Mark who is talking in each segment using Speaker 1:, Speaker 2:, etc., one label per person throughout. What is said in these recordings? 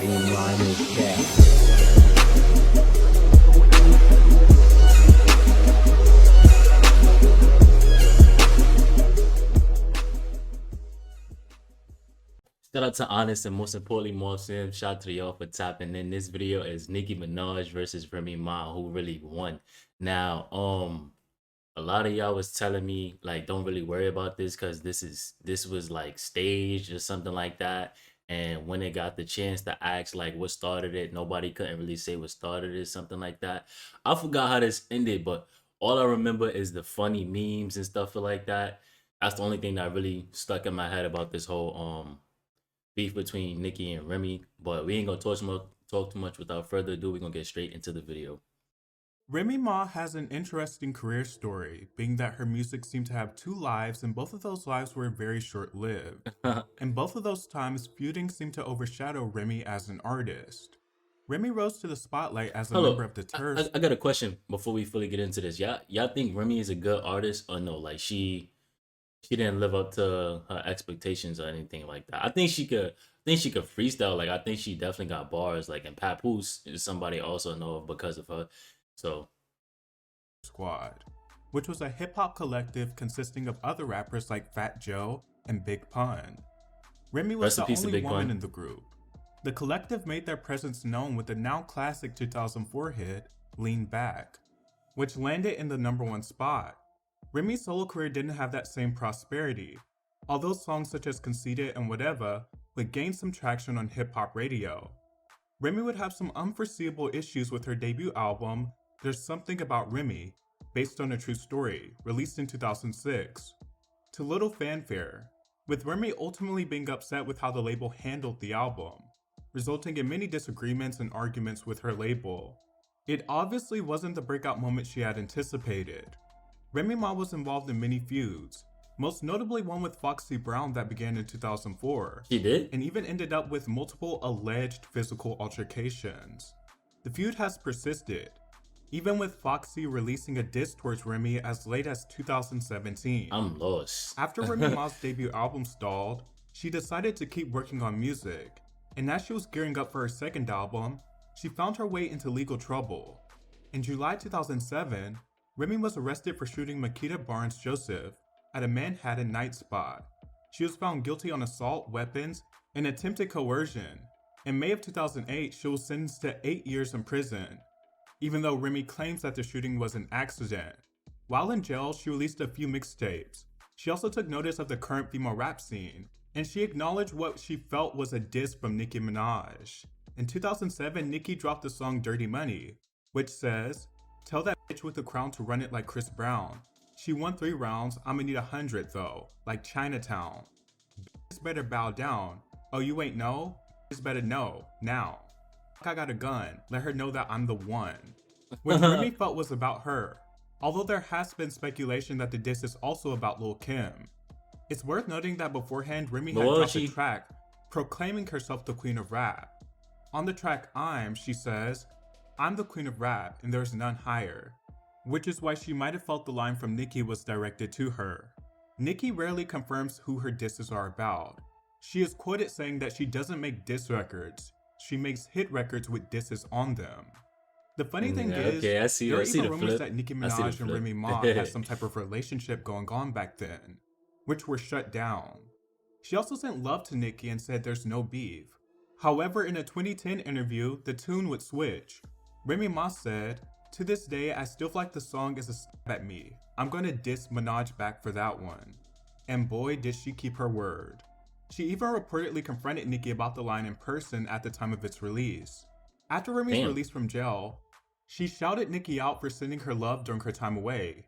Speaker 1: fucking minor cat.
Speaker 2: Shout out to Honest and most importantly, Mohsin. Shout out to y'all for tapping in. This video is Nicki Minaj versus Remy Ma, who really won. Now, a lot of y'all was telling me like don't really worry about this because this was like staged or something like that. And when they got the chance to ask like what started it, nobody couldn't really say what started it, something like that. I forgot how this ended, but all I remember is the funny memes and stuff like that. That's the only thing that really stuck in my head about this whole beef between Nicki and Remy. But we ain't gonna talk too much. Without further ado, we're gonna get straight into the video.
Speaker 3: Remy Ma has an interesting career story, being that her music seemed to have two lives, and both of those lives were very short-lived. In both of those times, feuding seemed to overshadow Remy as an artist. Remy rose to the spotlight as a member
Speaker 2: Hello,
Speaker 3: of the Turf.
Speaker 2: I got a question before we fully get into this. Y'all think Remy is a good artist or no? Like she didn't live up to her expectations or anything like that. I think she could. I think she could freestyle. Like I think she definitely got bars. Like and Papoose is somebody I also know of because of her. So
Speaker 3: Squad, which was a hip-hop collective consisting of other rappers like Fat Joe and Big Pun. Remy was
Speaker 2: rest in
Speaker 3: the
Speaker 2: peace to
Speaker 3: only
Speaker 2: Big
Speaker 3: woman
Speaker 2: Pun.
Speaker 3: in the group. The collective made their presence known with the now classic 2004 hit, Lean Back, which landed in the #1 spot. Remy's solo career didn't have that same prosperity, although songs such as Conceited and Whatever would gain some traction on hip-hop radio. Remy would have some unforeseeable issues with her debut album, There's Something About Remy, based on a true story, released in 2006, to little fanfare, with Remy ultimately being upset with how the label handled the album, resulting in many disagreements and arguments with her label. It obviously wasn't the breakout moment she had anticipated. Remy Ma was involved in many feuds, most notably one with Foxy Brown that began in 2004,
Speaker 2: She did.
Speaker 3: and even ended up with multiple alleged physical altercations. The feud has persisted, even with Foxy releasing a diss towards Remy as late as 2017.
Speaker 2: I'm lost.
Speaker 3: After Remy Ma's debut album stalled, she decided to keep working on music, and as she was gearing up for her second album, she found her way into legal trouble. In July 2007, Remy was arrested for shooting Makita Barnes Joseph at a Manhattan night spot. She was found guilty on assault, weapons, and attempted coercion. In May of 2008, she was sentenced to 8 years in prison, even though Remy claims that the shooting was an accident. While in jail, she released a few mixtapes. She also took notice of the current female rap scene, and she acknowledged what she felt was a diss from Nicki Minaj. In 2007, Nicki dropped the song Dirty Money, which says, "Tell that bitch with the crown to run it like Chris Brown. She won 3 rounds, I'ma need 100 though, like Chinatown. Bitches better bow down. Oh, you ain't know? Bitches better know, now. I got a gun, let her know that I'm the one." What Remy felt was about her, although there has been speculation that the diss is also about Lil' Kim. It's worth noting that beforehand, Remy had dropped a track proclaiming herself the queen of rap. On the track she says, "I'm the queen of rap and there's none higher," which is why she might have felt the line from Nicki was directed to her. Nicki rarely confirms who her disses are about. She is quoted saying that she doesn't make diss records, she makes hit records with disses on them. The funny thing is,
Speaker 2: okay,
Speaker 3: there are even
Speaker 2: the
Speaker 3: rumors
Speaker 2: flip.
Speaker 3: that Nicki
Speaker 2: I see the
Speaker 3: Minaj and
Speaker 2: flip.
Speaker 3: Remy Ma had some type of relationship going on back then, which were shut down. She also sent love to Nicki and said there's no beef. However, in a 2010 interview, the tune would switch. Remy Ma said, "To this day, I still feel like the song is a stab at me. I'm gonna diss Minaj back for that one." And boy, did she keep her word. She even reportedly confronted Nicki about the line in person at the time of its release. After Remy's release from jail, she shouted Nicki out for sending her love during her time away.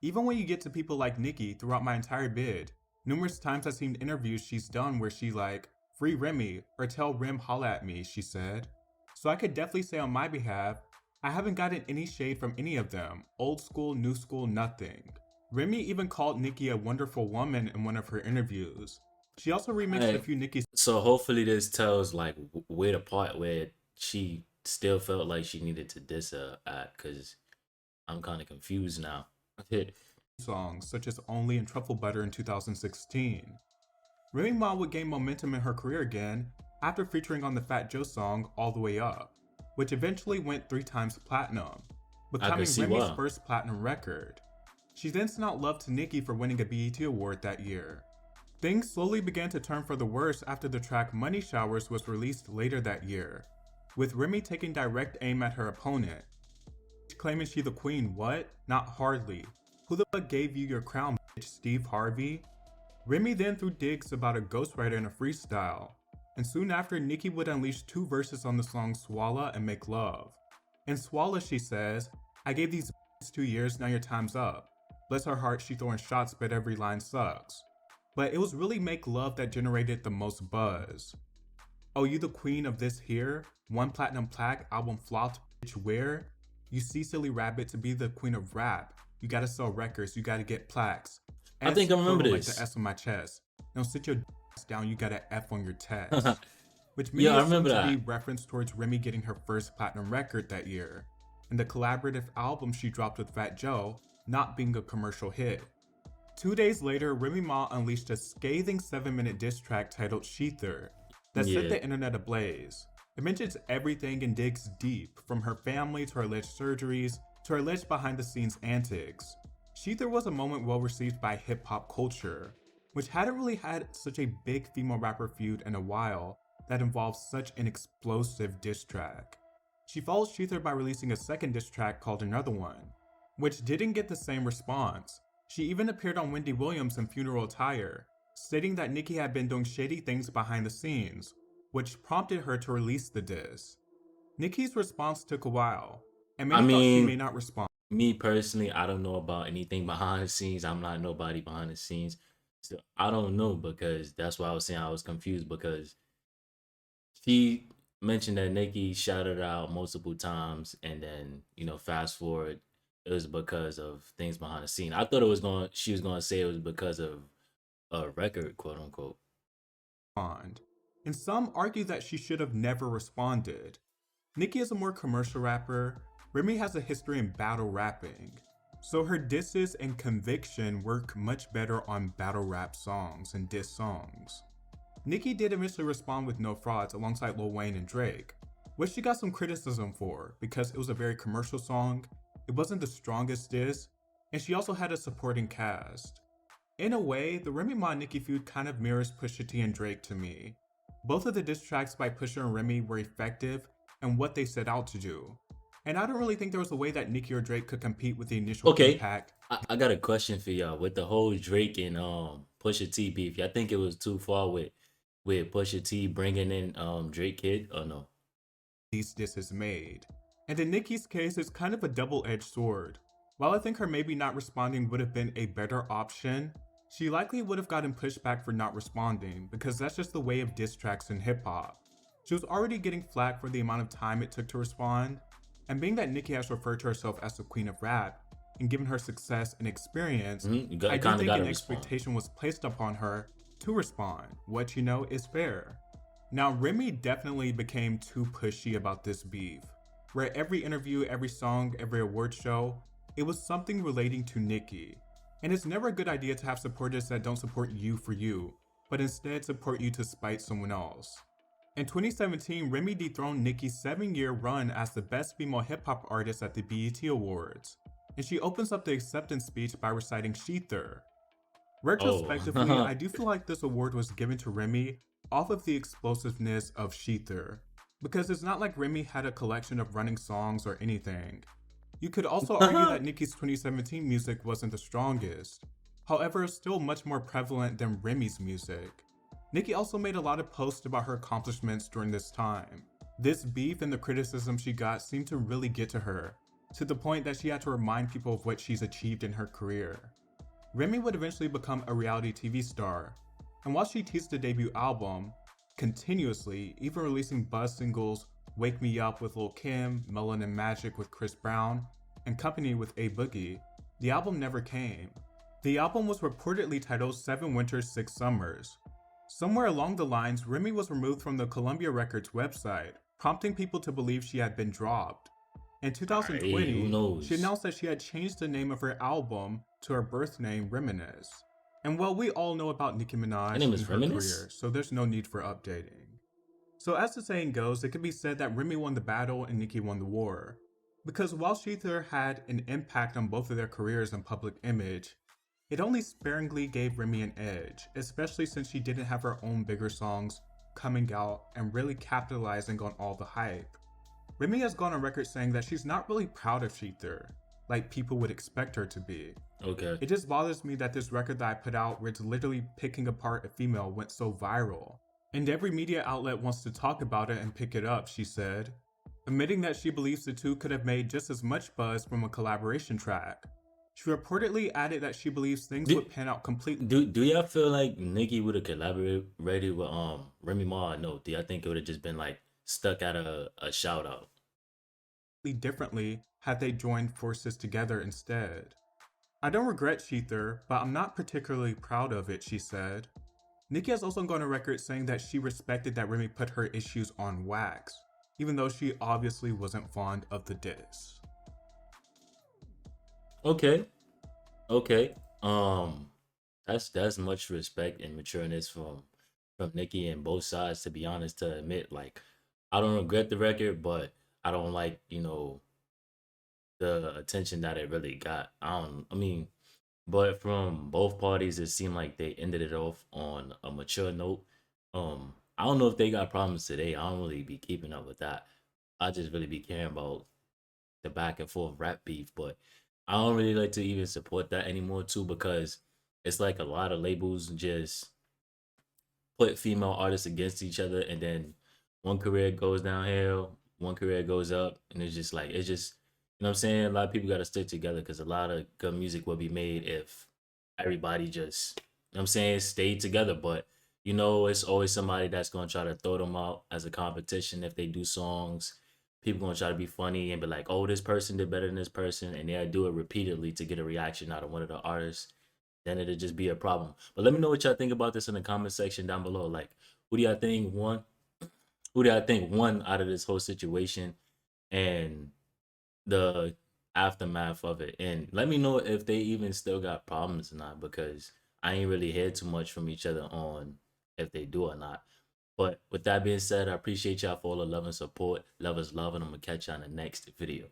Speaker 3: Even when you get to people like Nicki throughout my entire bid, numerous times I've seen interviews she's done where she like, "Free Remy," or "Tell Rem holla at me," she said. So I could definitely say on my behalf, I haven't gotten any shade from any of them, old school, new school, nothing. Remy even called Nicki a wonderful woman in one of her interviews. She also remixed a few Nicki.
Speaker 2: So hopefully this tells like where the part where she still felt like she needed to diss her at, because I'm kind of confused now.
Speaker 3: songs such as Only and Truffle Butter in 2016. Remy Ma would gain momentum in her career again after featuring on the Fat Joe song All the Way Up, which eventually went 3 times platinum, becoming
Speaker 2: see
Speaker 3: Remy's
Speaker 2: why.
Speaker 3: first platinum record. She then sent out love to Nicki for winning a BET award that year. Things slowly began to turn for the worse after the track Money Showers was released later that year, with Remy taking direct aim at her opponent, claiming she the queen. What? Not hardly. Who the fuck gave you your crown, bitch? Steve Harvey? Remy then threw digs about a ghostwriter in a freestyle, and soon after Nicki would unleash 2 verses on the song Swalla and Make Love. In Swalla she says, I gave these 2 years, now your time's up. Bless her heart, she throwing shots but every line sucks. But it was really Make Love that generated the most buzz. Oh, you the queen of this here? 1 platinum plaque, album flopped, bitch where? You see silly rabbit, to be the queen of rap. You gotta sell records, you gotta get plaques.
Speaker 2: I think I remember
Speaker 3: like
Speaker 2: this.
Speaker 3: the S on my chest. Now sit your ass down, you got an F on your test. Which many
Speaker 2: Yeah, I
Speaker 3: assume
Speaker 2: remember
Speaker 3: to
Speaker 2: that.
Speaker 3: be reference towards Remy getting her first platinum record that year, and the collaborative album she dropped with Fat Joe not being a commercial hit. 2 days later, Remy Ma unleashed a scathing 7-minute diss track titled Shether that set the internet ablaze. It mentions everything and digs deep, from her family to her alleged surgeries to her alleged behind-the-scenes antics. Shether was a moment well received by hip-hop culture, which hadn't really had such a big female rapper feud in a while that involved such an explosive diss track. She followed Shether by releasing a second diss track called Another One, which didn't get the same response. She even appeared on Wendy Williams in funeral attire, stating that Nicki had been doing shady things behind the scenes, which prompted her to release the diss. Nicki's response took a while, and many thought she may not respond.
Speaker 2: Me personally, I don't know about anything behind the scenes. I'm not nobody behind the scenes. So I don't know, because that's why I was saying I was confused, because she mentioned that Nicki shouted her out multiple times, and then, fast forward, it was because of things behind the scene. I thought she was gonna say it was because of a record, quote unquote.
Speaker 3: And some argue that she should have never responded. Nicki is a more commercial rapper. Remy has a history in battle rapping, so her disses and conviction work much better on battle rap songs and diss songs. Nicki did eventually respond with No Frauds alongside Lil Wayne and Drake, which she got some criticism for because it was a very commercial song, it wasn't the strongest diss, and she also had a supporting cast. In a way, the Remy Ma Nicki feud kind of mirrors Pusha T and Drake to me. Both of the diss tracks by Pusha and Remy were effective and what they set out to do. And I don't really think there was a way that Nicki or Drake could compete with the initial impact.
Speaker 2: I got a question for y'all. With the whole Drake and Pusha T beef, y'all think it was too far with Pusha T bringing in Drake Kid, or no?
Speaker 3: These disses made. And in Nicki's case, it's kind of a double-edged sword. While I think her maybe not responding would have been a better option, she likely would have gotten pushback for not responding, because that's just the way of diss tracks in hip-hop. She was already getting flack for the amount of time it took to respond, and being that Nicki has referred to herself as the queen of rap, and given her success and experience, I do think an expectation was placed upon her to respond. What is fair. Now, Remy definitely became too pushy about this beef, where every interview, every song, every award show, it was something relating to Nicki. And it's never a good idea to have supporters that don't support you for you, but instead support you to spite someone else. In 2017, Remy dethroned Nicki's 7-year run as the best female hip-hop artist at the BET Awards, and she opens up the acceptance speech by reciting Shether. Retrospectively, I do feel like this award was given to Remy off of the explosiveness of Shether, because it's not like Remy had a collection of running songs or anything. You could also argue that Nicki's 2017 music wasn't the strongest, however it's still much more prevalent than Remy's music. Nicki also made a lot of posts about her accomplishments during this time. This beef and the criticism she got seemed to really get to her, to the point that she had to remind people of what she's achieved in her career. Remy would eventually become a reality TV star, and while she teased a debut album, continuously, even releasing buzz singles Wake Me Up with Lil Kim, Melanin Magic with Chris Brown, and Company with A Boogie, the album never came. The album was reportedly titled 7 Winters, 6 Summers. Somewhere along the lines, Remy was removed from the Columbia Records website, prompting people to believe she had been dropped. In 2020, she announced that she had changed the name of her album to her birth name, Reminisce. And well, we all know about Nicki Minaj and her career, so there's no need for updating. So as the saying goes, it can be said that Remy won the battle and Nicki won the war. Because while Shether had an impact on both of their careers and public image, it only sparingly gave Remy an edge, especially since she didn't have her own bigger songs coming out and really capitalizing on all the hype. Remy has gone on record saying that she's not really proud of Shether, like people would expect her to be.
Speaker 2: Okay.
Speaker 3: It just bothers me that this record that I put out, where it's literally picking apart a female, went so viral. And every media outlet wants to talk about it and pick it up, she said, admitting that she believes the two could have made just as much buzz from a collaboration track. She reportedly added that she believes things would pan out completely
Speaker 2: Do y'all feel like Nicki would have collaborated with Remy Ma? No, do y'all think it would have just been like stuck at a shout out?
Speaker 3: differently had they joined forces together instead. I don't regret Shether, but I'm not particularly proud of it, she said. Nicki has also gone on record saying that she respected that Remy put her issues on wax, even though she obviously wasn't fond of the diss.
Speaker 2: Okay. That's much respect and matureness from Nicki and both sides, to be honest, to admit, like, I don't regret the record, but I don't like, the attention that it really got. But from both parties, it seemed like they ended it off on a mature note. I don't know if they got problems today. I don't really be keeping up with that. I just really be caring about the back and forth rap beef, but I don't really like to even support that anymore too, because it's like a lot of labels just put female artists against each other, and then one career goes downhill, one career goes up, and it's just you know what I'm saying? A lot of people got to stick together, because a lot of good music will be made if everybody just, you know what I'm saying, stayed together. But it's always somebody that's gonna try to throw them out as a competition if they do songs. People gonna try to be funny and be like, "Oh, this person did better than this person," and they'll do it repeatedly to get a reaction out of one of the artists. Then it'll just be a problem. But let me know what y'all think about this in the comment section down below. Like, who do y'all think won? Who do y'all think won out of this whole situation and the aftermath of it? And let me know if they even still got problems or not, because I ain't really heard too much from each other on if they do or not. But with that being said, I appreciate y'all for all the love and support. Love is love, and I'm gonna catch y'all in the next video.